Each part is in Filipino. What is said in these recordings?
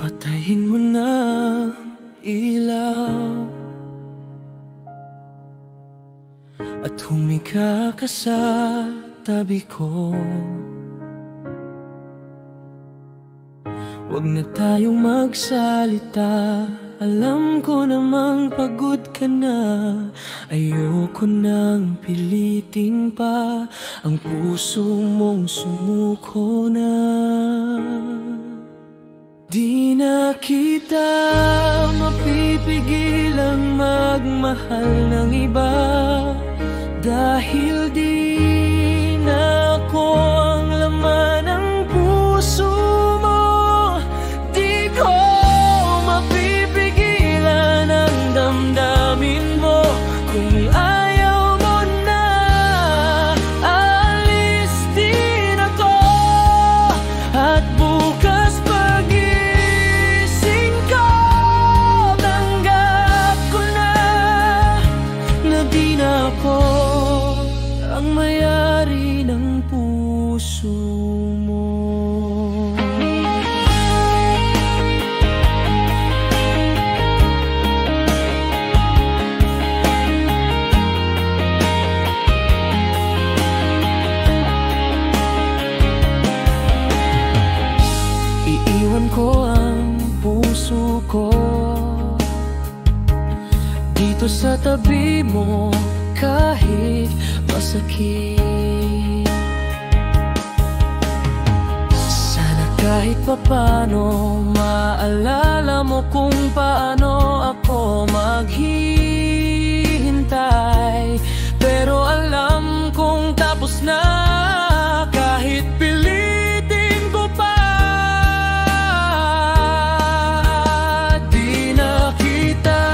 Patayin mo na ang ilaw at humiga ka sa tabi ko. Huwag na tayong magsalita, alam ko namang pagod ka na. Ayoko nang pilitin pa ang puso mong sumuko na. Di na kita mapipigilang magmahal ng iba, dahil di na ako ang laman ng puso mo. Di ko mapipigilan ang damdamin mo. Kung ayaw mo na, alis din ako. At bukas pagising ko, tanggap ko na di na ako ang may-ari ng puso mo. Iiwan ko ang puso ko dito sa tabi mo, kahit masakit. Sana kahit papano maalala mo kung paano ako maghihintay. Pero alam kong tapos na kahit pilitin ko pa. Di na kita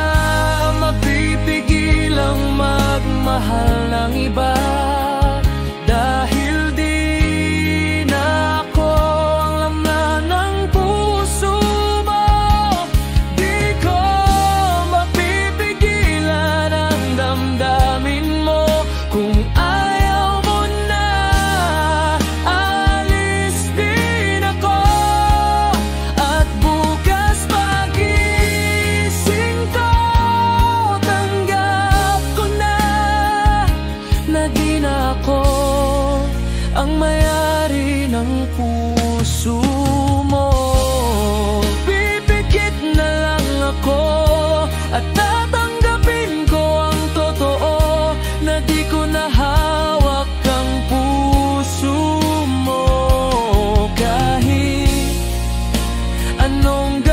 mapipigilang magmahal ng iba, dahil di na ako ang laman ng puso mo. Di ko mapipigilan ang damdamin mo. Kung ayaw mo na, alis din ako. At bukas pagising ko, tanggap ko na di na ako ang may-ari ng puso mo. Pipikit na lang ako at tatanggapin ko ang totoo na di ko na hawak ang puso mo. Kahit anong